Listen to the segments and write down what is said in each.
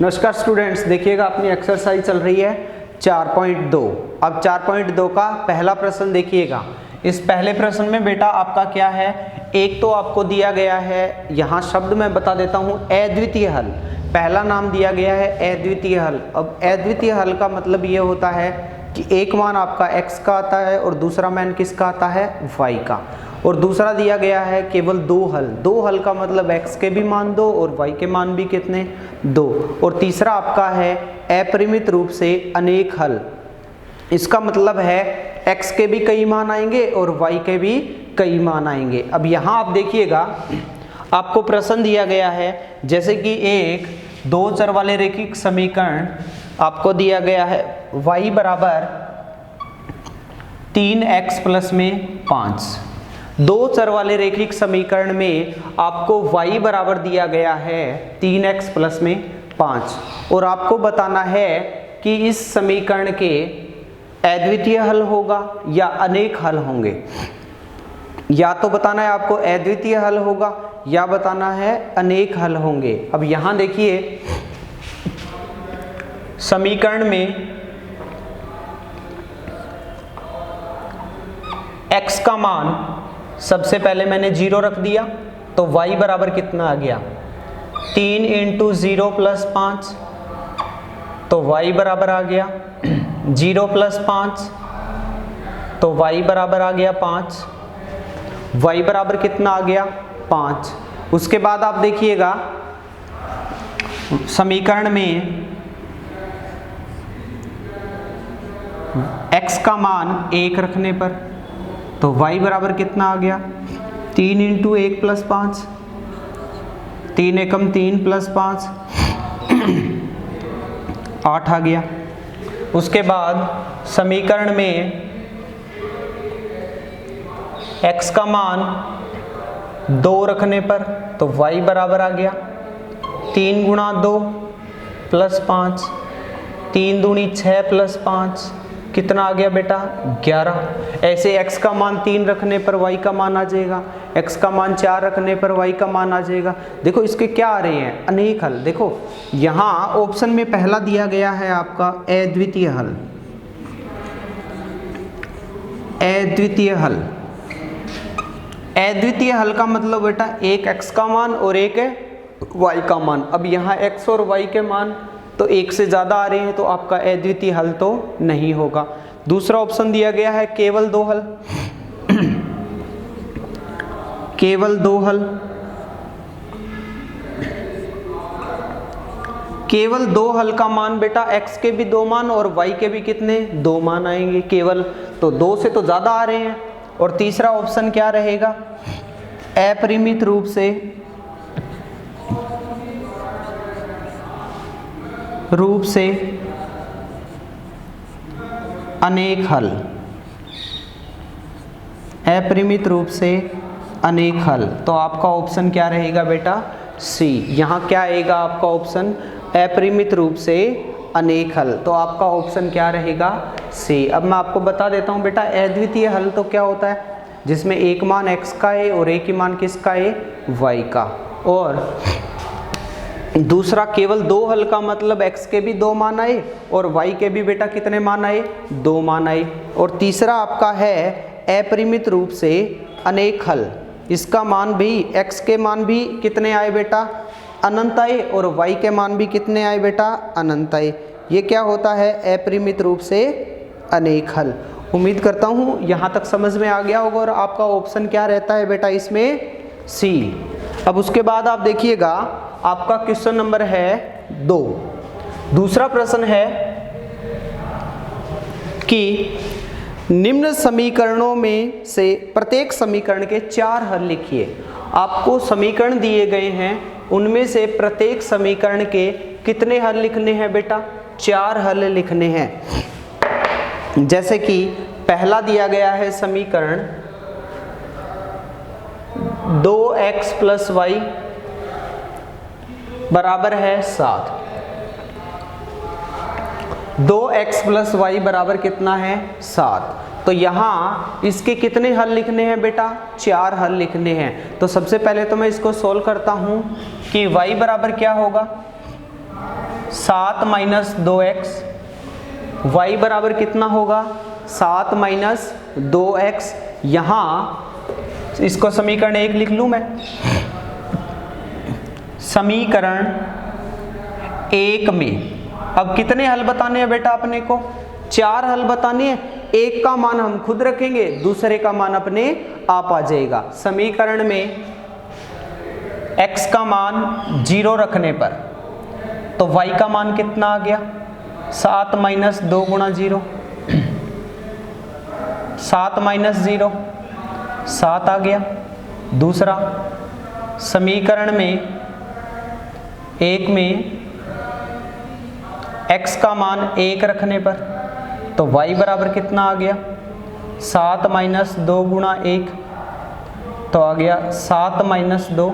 नमस्कार स्टूडेंट्स, देखिएगा अपनी एक्सरसाइज चल रही है 4.2। अब 4.2 का पहला प्रश्न देखिएगा। इस पहले प्रश्न में बेटा आपका क्या है, एक तो आपको दिया गया है, यहाँ शब्द मैं बता देता हूँ, अद्वितीय हल। पहला नाम दिया गया है अद्वितीय हल। अब अद्वितीय हल का मतलब ये होता है कि एक मान आपका x का आता है और दूसरा मान किसका आता है, y का। और दूसरा दिया गया है केवल दो हल। दो हल का मतलब x के भी मान दो और y के मान भी कितने, दो। और तीसरा आपका है अपरिमित रूप से अनेक हल। इसका मतलब है x के भी कई मान आएंगे और y के भी कई मान आएंगे। अब यहाँ आप देखिएगा, आपको प्रश्न दिया गया है जैसे कि एक दो चर वाले रैखिक समीकरण आपको दिया गया है y बराबर 3x प्लस में 5। दो चर वाले रैखिक समीकरण में आपको y बराबर दिया गया है 3x प्लस में 5 और आपको बताना है कि इस समीकरण के अद्वितीय हल होगा या अनेक हल होंगे। या तो बताना है आपको अद्वितीय हल होगा या बताना है अनेक हल होंगे। अब यहाँ देखिए समीकरण में x का मान सबसे पहले मैंने 0 रख दिया तो y बराबर कितना आ गया, 3 इंटू 0 प्लस 5, तो y बराबर आ गया 0 प्लस 5, तो y बराबर आ गया 5। y बराबर कितना आ गया, 5। उसके बाद आप देखिएगा समीकरण में x का मान 1 रखने पर तो y बराबर कितना आ गया, 3 इंटू 1 प्लस 5, 3 एकम 3 प्लस 5 8 आ गया। उसके बाद समीकरण में x का मान 2 रखने पर तो y बराबर आ गया 3 गुणा 2 प्लस 5, 3 दूनी 6 प्लस 5 कितना आ गया बेटा, 11। ऐसे x का मान 3 रखने पर y का मान आ जाएगा, x का मान 4 रखने पर y का मान आ जाएगा। देखो इसके क्या आ रहे हैं, अनेक हल। देखो यहाँ ऑप्शन में पहला दिया गया है आपका अद्वितीय हल। अद्वितीय हल, अद्वितीय हल का मतलब बेटा एक x का मान और एक y का मान। अब यहाँ x और y के मान तो एक से ज़्यादा आ रहे हैं तो आपका अद्वितीय हल तो नहीं होगा। दूसरा ऑप्शन दिया गया है केवल दो हल। केवल दो हल, केवल दो हल का मान बेटा x के भी दो मान और y के भी कितने, दो मान आएंगे। केवल तो दो से तो ज़्यादा आ रहे हैं। और तीसरा ऑप्शन क्या रहेगा, अपरिमित रूप से अनेक हल। अपरिमित रूप से अनेक हल, तो आपका ऑप्शन क्या रहेगा बेटा, सी। यहाँ क्या आएगा आपका ऑप्शन, अपरिमित रूप से अनेक हल, तो आपका ऑप्शन क्या रहेगा, सी। अब मैं आपको बता देता हूँ बेटा अद्वितीय हल तो क्या होता है, जिसमें एक मान x का है और एक ही मान किसका है, y का। और दूसरा केवल दो हल का मतलब x के भी दो मान आए और y के भी बेटा कितने मान आए, दो मान आए। और तीसरा आपका है अपरिमित रूप से अनेक हल। इसका मान भी x के मान भी कितने आए बेटा, अनंत आए और y के मान भी कितने आए बेटा, अनंत आए। ये क्या होता है, अपरिमित रूप से अनेक हल। उम्मीद करता हूँ यहाँ तक समझ में आ गया होगा और आपका ऑप्शन क्या रहता है बेटा इसमें, सी। अब उसके बाद आप देखिएगा आपका क्वेश्चन नंबर है 2। दूसरा प्रश्न है कि निम्न समीकरणों में से प्रत्येक समीकरण के 4 हल लिखिए। आपको समीकरण दिए गए हैं, उनमें से प्रत्येक समीकरण के कितने हल लिखने हैं बेटा, 4 हल लिखने हैं। जैसे कि पहला दिया गया है समीकरण 2x प्लस वाई बराबर है 7। 2x प्लस वाई बराबर कितना है, 7। तो यहाँ इसके कितने हल लिखने हैं बेटा, 4 हल लिखने हैं। तो सबसे पहले तो मैं इसको सोल्व करता हूँ कि y बराबर क्या होगा, 7 माइनस 2x, y बराबर कितना होगा 7 माइनस 2x। यहाँ इसको समीकरण 1 लिख लूँ मैं। समीकरण 1 में अब कितने हल बताने हैं बेटा अपने को, 4 हल बताने हैं। एक का मान हम खुद रखेंगे, दूसरे का मान अपने आप आ जाएगा। समीकरण में x का मान 0 रखने पर तो y का मान कितना आ गया 7 माइनस 2 गुणा 0, 7 माइनस 0 7 आ गया। दूसरा समीकरण में 1 में x का मान 1 रखने पर तो y बराबर कितना आ गया 7 माइनस 2 गुणा 1, तो आ गया 7 माइनस 2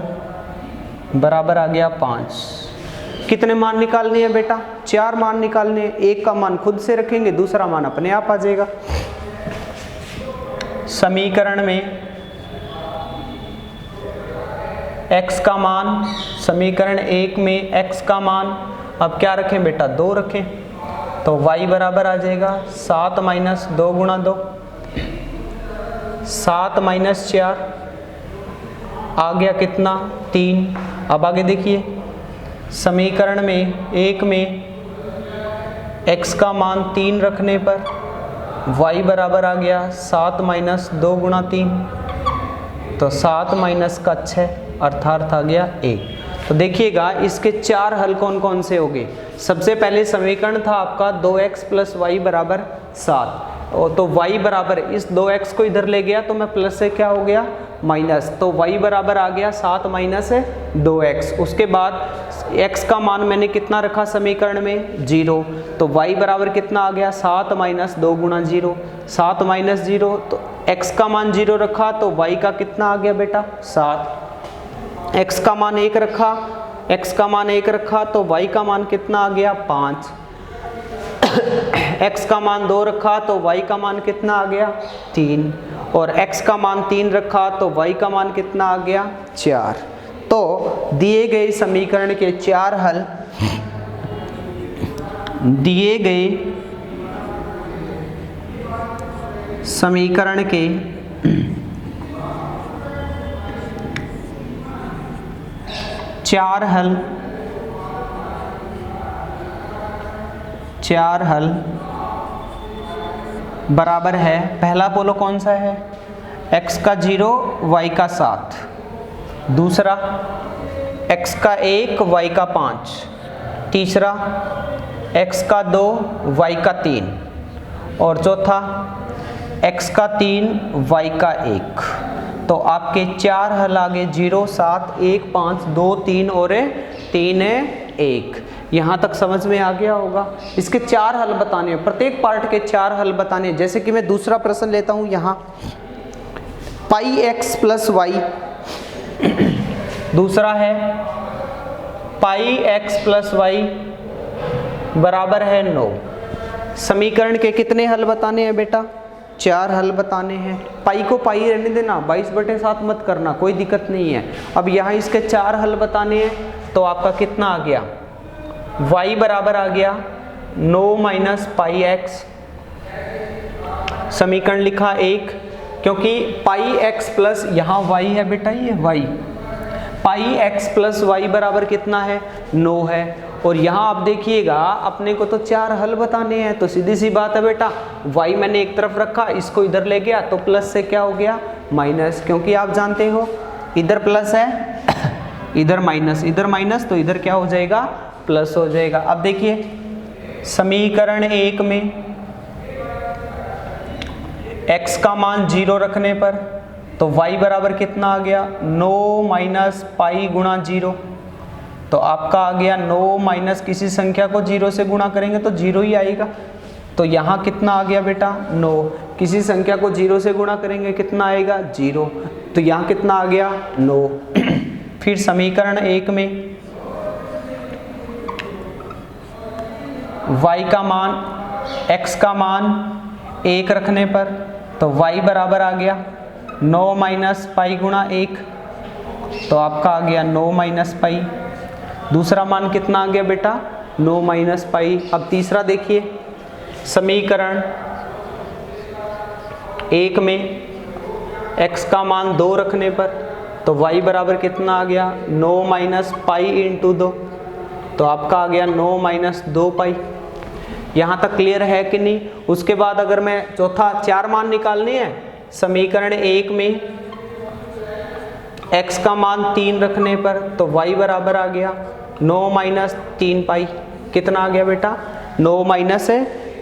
बराबर आ गया 5। कितने मान निकालने हैं बेटा, 4 मान निकालने हैं। एक का मान खुद से रखेंगे, दूसरा मान अपने आप आ जाएगा। समीकरण में x का मान, समीकरण 1 में x का मान अब क्या रखें बेटा 2 रखें, तो y बराबर आ जाएगा 7 माइनस 2 गुणा 2, 7 माइनस 4 आ गया कितना 3। अब आगे देखिए समीकरण में 1 में x का मान 3 रखने पर y बराबर आ गया 7 माइनस 2 गुणा 3, तो 7 माइनस का 6 अर्थात आ गया 1। तो देखिएगा इसके 4 हल कौन कौन से हो गए। सबसे पहले समीकरण था आपका 2x प्लस वाई बराबर 7, तो y बराबर इस 2x को इधर ले गया तो मैं प्लस से क्या हो गया माइनस, तो y बराबर आ गया 7 माइनस 2x। उसके बाद x का मान मैंने कितना रखा समीकरण में 0, तो y बराबर कितना आ गया 7 माइनस 2 गुणा 0, 7 माइनस 0, तो x का मान 0 रखा तो y का कितना आ गया बेटा 7। x का मान 1 रखा, x का मान 1 रखा तो y का मान कितना आ गया 5। x का मान 2 रखा तो y का मान कितना आ गया 3, और x का मान 3 रखा तो y का मान कितना आ गया 4। तो दिए गए समीकरण के 4 हल, दिए गए समीकरण के 4 हल बराबर है। पहला बोलो कौन सा है, x का 0 y का 7, दूसरा x का 1 y का 5, तीसरा x का 2 y का 3, और चौथा x का 3 y का 1। तो आपके 4 हल आगे 0 7 1 5 2 3 और 3 1। यहाँ तक समझ में आ गया होगा। इसके 4 हल बताने हैं, प्रत्येक पार्ट के 4 हल बताने हैं। जैसे कि मैं दूसरा प्रश्न लेता हूँ यहाँ, पाई एक्स प्लस वाई, दूसरा है पाई एक्स प्लस वाई बराबर है 9। समीकरण के कितने हल बताने हैं बेटा, 4 हल बताने हैं। पाई को पाई रहने देना, 22/7 मत करना, कोई दिक्कत नहीं है। अब यहाँ इसके 4 हल बताने हैं तो आपका कितना आ गया, y बराबर आ गया 9 माइनस पाई एक्स। समीकरण लिखा 1, क्योंकि पाई एक्स प्लस यहाँ y है बेटा, ये y, पाई एक्स प्लस वाई बराबर कितना है 9 है। और यहाँ आप देखिएगा अपने को तो 4 हल बताने हैं, तो सीधी सी बात है बेटा, y मैंने एक तरफ रखा, इसको इधर ले गया तो प्लस से क्या हो गया माइनस, क्योंकि आप जानते हो इधर प्लस है इधर माइनस, तो इधर क्या हो जाएगा प्लस हो जाएगा। अब देखिए समीकरण 1 में x का मान 0 रखने पर तो y बराबर कितना आ गया 9 माइनस पाई गुणा 0, तो आपका आ गया 9 माइनस किसी संख्या को 0 से गुणा करेंगे तो 0 ही आएगा। तो यहाँ कितना आ गया बेटा 9, किसी संख्या को 0 से गुणा करेंगे कितना आएगा 0, तो यहाँ कितना आ गया 9। फिर समीकरण 1 में y का मान x का मान 1 रखने पर तो y बराबर आ गया 9 माइनस पाई गुणा 1, तो आपका आ गया 9 माइनस पाई। दूसरा मान कितना आ गया बेटा 9 माइनस पाई। अब तीसरा देखिए, समीकरण 1 में x का मान 2 रखने पर तो y बराबर कितना आ गया, 9 माइनस पाई इंटू 2, तो आपका आ गया 9 माइनस 2 पाई। यहाँ तक क्लियर है कि नहीं। उसके बाद अगर मैं चौथा 4 मान निकालने हैं, समीकरण 1 में x का मान 3 रखने पर तो y बराबर आ गया 9 माइनस 3 पाई। कितना आ गया बेटा, 9 माइनस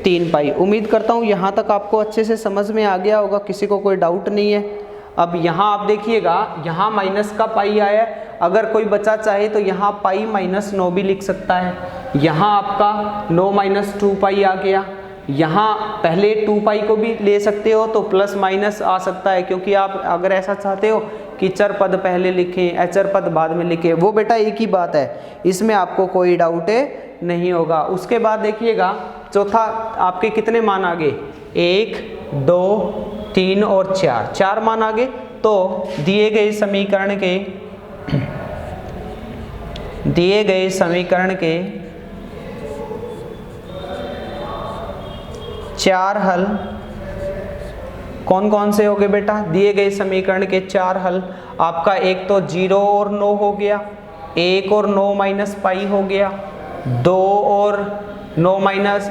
3 पाई। उम्मीद करता हूँ यहाँ तक आपको अच्छे से समझ में आ गया होगा, किसी को कोई डाउट नहीं है। अब यहाँ आप देखिएगा, यहाँ माइनस का पाई आया है, अगर कोई बच्चा चाहे तो यहाँ पाई माइनस 9 भी लिख सकता है। यहाँ आपका 9 माइनस 2 पाई आ गया। यहाँ पहले 2 पाई को भी ले सकते हो तो प्लस माइनस आ सकता है, क्योंकि आप अगर ऐसा चाहते हो कि चर पद पहले लिखें अचर पद बाद में लिखें, वो बेटा एक ही बात है, इसमें आपको कोई डाउट नहीं होगा। उसके बाद देखिएगा चौथा आपके कितने मान आ गए, 1 2 3 और 4 मान आ गए। तो दिए गए समीकरण के 4 हल कौन कौन से हो गए बेटा, दिए गए समीकरण के 4 हल आपका एक तो 0 और 9 हो गया, 1 और 9 माइनस पाई हो गया, 2 और 9 माइनस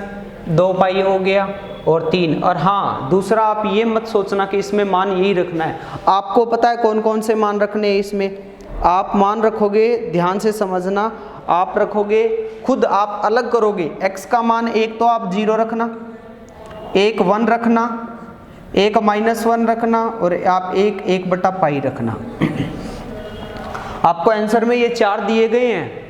2 पाई हो गया, और 3। और हाँ, दूसरा आप ये मत सोचना कि इसमें मान यही रखना है, आपको पता है कौन कौन से मान रखने हैं इसमें। आप मान रखोगे, ध्यान से समझना, आप रखोगे खुद, आप अलग करोगे। x का मान एक तो आप 0 रखना, एक 1 रखना, एक -1 रखना, और आप एक बटा पाई रखना। आपको आंसर में ये 4 दिए गए हैं,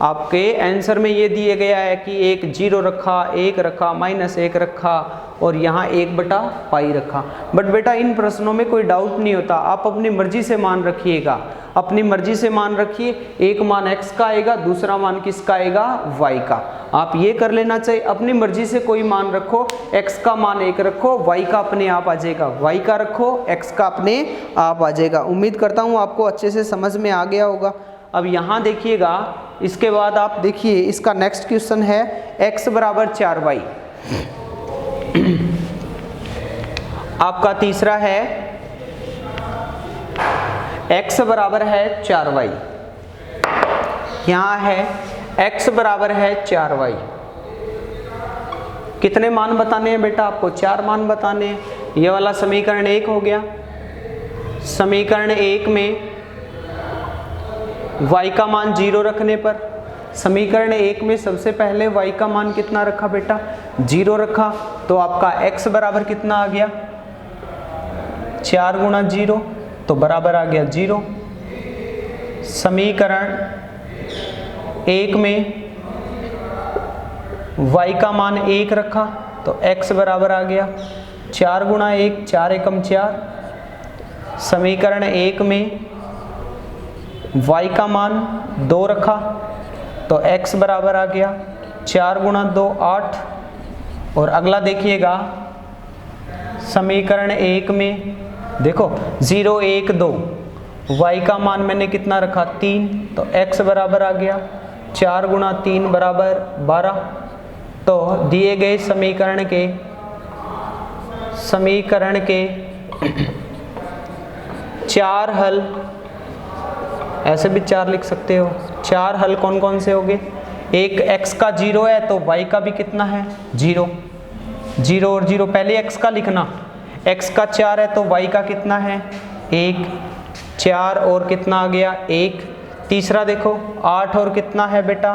आपके आंसर में ये दिए गया है कि एक 0 रखा, 1 रखा, -1 रखा, और यहाँ 1 बटा पाई रखा। बट बेटा इन प्रश्नों में कोई डाउट नहीं होता, आप अपनी मर्जी से मान रखिएगा, अपनी मर्जी से मान रखिए। एक मान x का आएगा, दूसरा मान किसका आएगा, y का। आप ये कर लेना चाहिए, अपनी मर्जी से कोई मान रखो, x का मान 1 रखो, y का अपने आप आ जाएगा, y का रखो, x का अपने आप आ जाएगा। उम्मीद करता हूँ आपको अच्छे से समझ में आ गया होगा। अब यहाँ देखिएगा, इसके बाद आप देखिए इसका नेक्स्ट क्वेश्चन है x बराबर 4y। आपका तीसरा है x बराबर है 4y। यहाँ है x बराबर है 4y। कितने मान बताने हैं बेटा, आपको 4 मान बताने हैं। ये वाला समीकरण 1 हो गया। समीकरण 1 में y का मान 0 रखने पर, समीकरण 1 में सबसे पहले y का मान कितना रखा बेटा, 0 रखा, तो आपका x बराबर कितना आ गया, 4 गुणा 0, तो बराबर आ गया 0। समीकरण 1 में y का मान 1 रखा, तो x बराबर आ गया 4 गुणा 1, 4 एकम 4। समीकरण 1 में y का मान 2 रखा, तो x बराबर आ गया 4 गुणा 2, 8। और अगला देखिएगा, समीकरण 1 में देखो 0 1 2, y का मान मैंने कितना रखा, 3, तो x बराबर आ गया 4 गुणा 3 बराबर 12। तो दिए गए समीकरण के 4 हल, ऐसे भी 4 लिख सकते हो, 4 हल कौन कौन से होंगे, एक x का 0 है तो y का भी कितना है 0, 0 और 0 पहले x का लिखना, x का 4 है तो y का कितना है 1, 4 और कितना आ गया 1। तीसरा देखो 8 और कितना है बेटा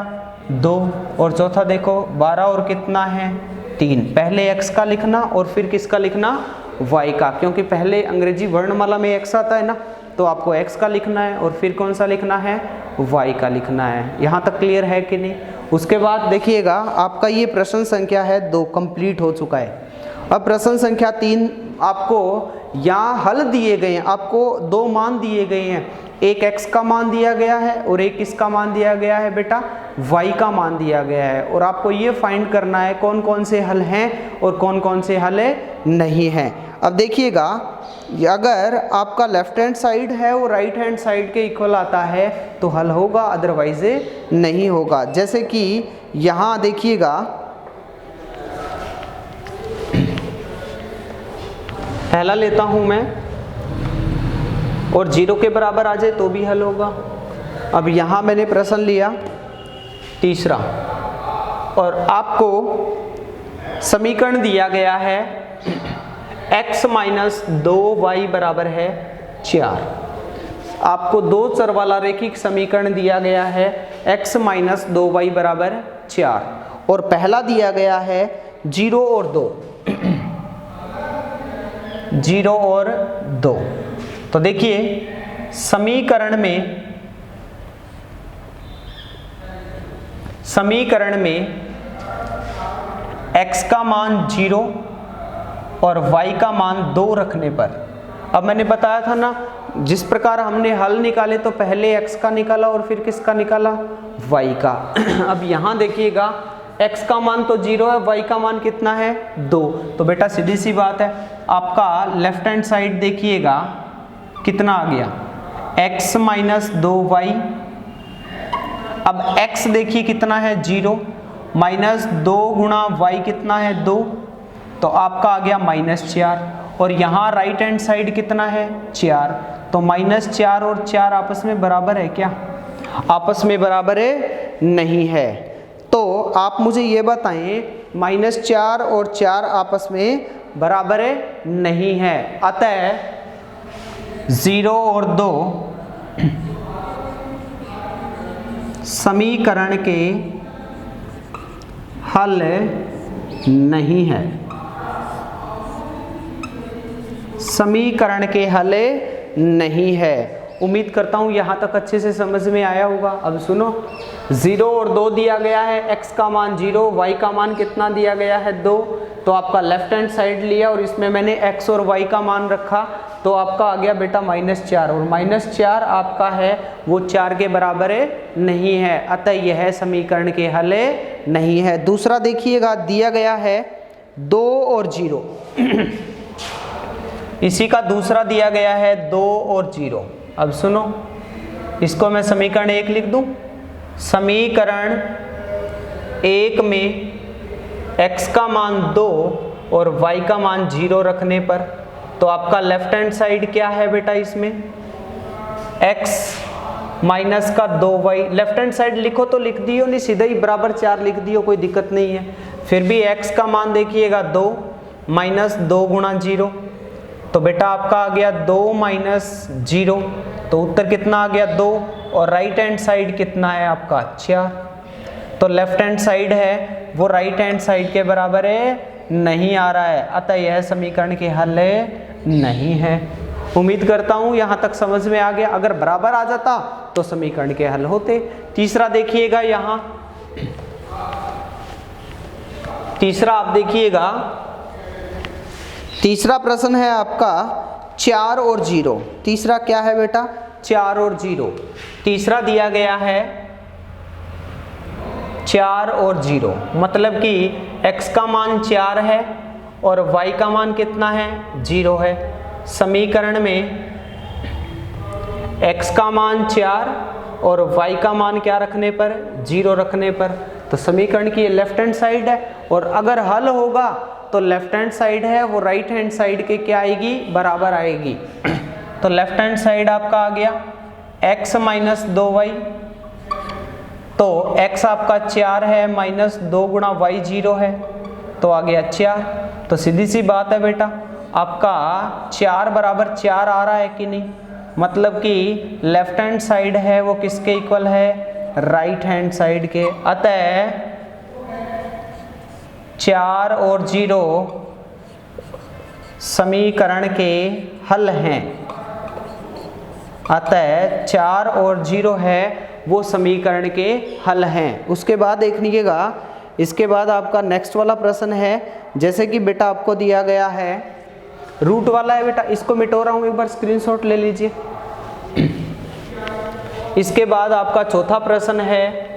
2, और चौथा देखो 12 और कितना है 3। पहले x का लिखना और फिर किसका लिखना, y का, क्योंकि पहले अंग्रेजी वर्णमाला में x आता है ना, तो आपको x का लिखना है और फिर कौन सा लिखना है, y का लिखना है। यहाँ तक क्लियर है कि नहीं। उसके बाद देखिएगा, आपका ये प्रश्न संख्या है 2 कंप्लीट हो चुका है। अब प्रश्न संख्या 3, आपको यहाँ हल दिए गए हैं, आपको दो मान दिए गए हैं, एक x का मान दिया गया है और एक किसका मान दिया गया है बेटा, y का मान दिया गया है। और आपको ये फाइंड करना है कौन कौन से हल हैं और कौन कौन से हल नहीं हैं। अब देखिएगा, अगर आपका लेफ्ट हैंड साइड है वो राइट हैंड साइड के इक्वल आता है तो हल होगा, अदरवाइज नहीं होगा। जैसे कि यहाँ देखिएगा, पहला लेता हूं मैं और 0 के बराबर आ जाए तो भी हल होगा। अब यहाँ मैंने प्रश्न लिया तीसरा और आपको समीकरण दिया गया है x माइनस 2y बराबर है 4। आपको दो चर वाला रैखिक समीकरण दिया गया है x माइनस 2y बराबर 4 और पहला दिया गया है 0 और 2 0 और 2। तो देखिए समीकरण में x का मान 0 और y का मान 2 रखने पर, अब मैंने बताया था ना, जिस प्रकार हमने हल निकाले तो पहले x का निकाला और फिर किसका निकाला, y का। अब यहाँ देखिएगा x का मान तो 0 है, y का मान कितना है 2। तो बेटा सीधी सी बात है, आपका लेफ्ट हैंड साइड देखिएगा कितना आ गया, x माइनस 2y। अब x देखिए कितना है 0, माइनस 2 गुणा y कितना है 2, तो आपका आ गया -4। और यहाँ राइट हैंड साइड कितना है 4, तो -4 और 4 आपस में बराबर है क्या, आपस में बराबर है नहीं है। तो आप मुझे ये बताएं, -4 और 4 आपस में बराबर है नहीं है, अतः 0 और 2 समीकरण के हल नहीं है, समीकरण के हल नहीं है। उम्मीद करता हूं यहां तक अच्छे से समझ में आया होगा। अब सुनो, 0 और 2 दिया गया है, x का मान 0, y का मान कितना दिया गया है 2। तो आपका लेफ्ट हैंड साइड लिया और इसमें मैंने x और y का मान रखा, तो आपका आ गया बेटा -4 और -4 आपका है वो 4 के बराबर नहीं है, अतः यह समीकरण के हल नहीं है। दूसरा देखिएगा, दिया गया है 2 और 0 इसी का दूसरा दिया गया है 2 और 0। अब सुनो, इसको मैं समीकरण 1 लिख दूं। समीकरण 1 में x का मान 2 और y का मान 0 रखने पर, तो आपका लेफ्ट हैंड साइड क्या है बेटा, इसमें x माइनस का 2y, लेफ्ट हैंड साइड लिखो तो लिख दियो, नहीं सीधा ही बराबर 4 लिख दियो, कोई दिक्कत नहीं है। फिर भी x का मान देखिएगा 2 माइनस 2 गुणा 0, तो बेटा आपका आ गया 2 माइनस 0, तो उत्तर कितना आ गया 2। और राइट हैंड साइड कितना है आपका 4, तो लेफ्ट हैंड साइड है वो राइट हैंड साइड के बराबर नहीं आ रहा है, अतः यह समीकरण के हल नहीं है। उम्मीद करता हूं यहां तक समझ में आ गया। अगर बराबर आ जाता तो समीकरण के हल होते। तीसरा देखिएगा, यहां तीसरा आप देखिएगा, तीसरा प्रश्न है आपका 4 और 0। तीसरा क्या है बेटा, 4 और 0। तीसरा दिया गया है 4 और 0, मतलब कि x का मान 4 है और y का मान कितना है 0 है। समीकरण में x का मान 4 और y का मान क्या रखने पर 0 रखने पर, तो समीकरण की लेफ्ट हैंड साइड है, और अगर हल होगा तो लेफ्ट हैंड साइड है वो राइट हैंड साइड के क्या आएगी, बराबर आएगी। तो लेफ्ट हैंड साइड आपका आ गया x माइनस 2y, तो x आपका 4 है माइनस 2 गुणा y 0 है, तो आ गया 4। तो सीधी सी बात है बेटा, आपका 4 बराबर 4 आ रहा है कि नहीं, मतलब कि लेफ्ट हैंड साइड है वो किसके इक्वल है, राइट हैंड साइड के। अतः 4 और 0 समीकरण के हल हैं, अतः 4 और 0 है वो समीकरण के हल हैं। उसके बाद देखिएगा इसके बाद आपका नेक्स्ट वाला प्रश्न है, जैसे कि बेटा आपको दिया गया है रूट वाला है बेटा, इसको मिटो रहा हूँ, एक बार स्क्रीनशॉट ले लीजिए। इसके बाद आपका चौथा प्रश्न है,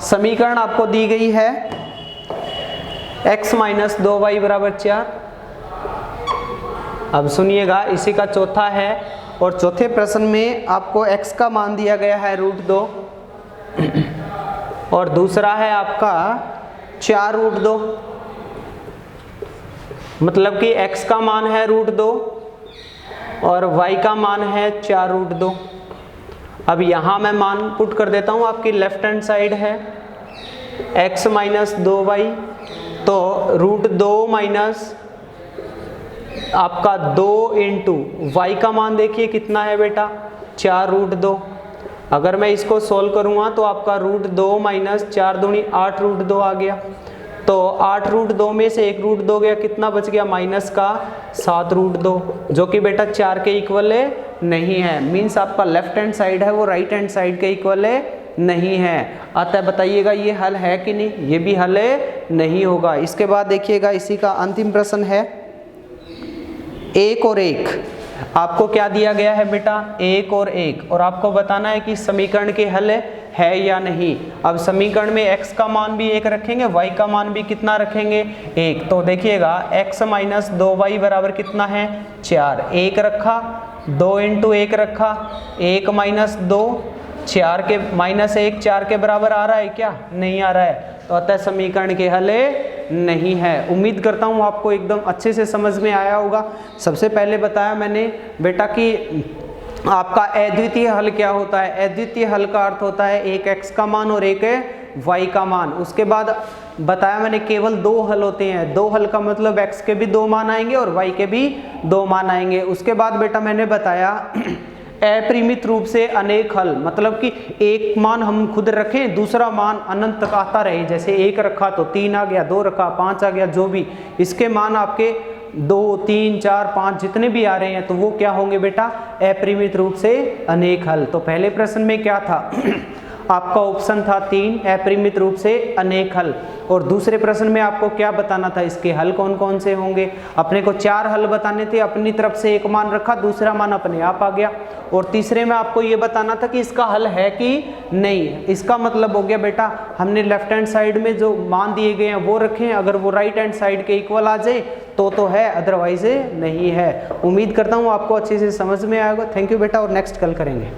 समीकरण आपको दी गई है x माइनस 2y बराबर 4। अब सुनिएगा, इसी का चौथा है और चौथे प्रश्न में आपको x का मान दिया गया है √2 और दूसरा है आपका 4√2, मतलब कि x का मान है √2 और y का मान है 4√2। अब यहाँ मैं मान पुट कर देता हूँ, आपकी लेफ्ट हैंड साइड है x माइनस 2y, तो √2 माइनस आपका 2 इंटू वाई का मान देखिए कितना है बेटा 4√2। अगर मैं इसको सोल्व करूँगा तो आपका √2 माइनस 4 दूनी 8√2 आ गया। तो 8√2 में से 1√2 गया, कितना बच गया माइनस का 7√2, जो कि बेटा 4 के इक्वल नहीं है। मीन्स आपका लेफ्ट हैंड साइड है वो राइट हैंड साइड के इक्वल नहीं है। अतः बताइएगा ये हल है कि नहीं, ये भी हल नहीं होगा। इसके बाद देखिएगा, इसी का अंतिम प्रश्न है 1 और 1। आपको क्या दिया गया है बेटा 1 और 1, और आपको बताना है कि समीकरण के हल है या नहीं। अब समीकरण में x का मान भी 1 रखेंगे, y का मान भी कितना रखेंगे 1। तो देखिएगा x माइनस 2y बराबर कितना है 4, 1 रखा, 2 इंटू 1 रखा, 1 माइनस 2, 4 के माइनस 1 4 के बराबर आ रहा है क्या, नहीं आ रहा है। तो अतः समीकरण के हल नहीं है। उम्मीद करता हूँ आपको एकदम अच्छे से समझ में आया होगा। सबसे पहले बताया मैंने बेटा कि आपका अद्वितीय हल क्या होता है। अद्वितीय हल का अर्थ होता है एक x का मान और एक y का मान। उसके बाद बताया मैंने केवल 2 हल होते हैं। 2 हल का मतलब x के भी 2 मान आएंगे और y के भी 2 मान आएंगे। उसके बाद बेटा मैंने बताया अपरिमित रूप से अनेक हल, मतलब कि एक मान हम खुद रखें, दूसरा मान अनंत तक आता रहे। जैसे 1 रखा तो 3 आ गया, 2 रखा 5 आ गया, जो भी इसके मान आपके 2 3 4 5 जितने भी आ रहे हैं तो वो क्या होंगे बेटा अपरिमित रूप से अनेक हल। तो पहले प्रश्न में क्या था आपका ऑप्शन था 3 अपरिमित रूप से अनेक हल, और दूसरे प्रश्न में आपको क्या बताना था इसके हल कौन कौन से होंगे। अपने को 4 हल बताने थे, अपनी तरफ से एक मान रखा, दूसरा मान अपने आप आ गया। और तीसरे में आपको ये बताना था कि इसका हल है कि नहीं। इसका मतलब हो गया बेटा हमने लेफ्ट हैंड साइड में जो मान दिए गए हैं वो रखें, अगर वो राइट हैंड साइड के इक्वल आ जाए तो है, अदरवाइज नहीं है। उम्मीद करता हूँ आपको अच्छे से समझ में आएगा। थैंक यू बेटा, और नेक्स्ट कल करेंगे।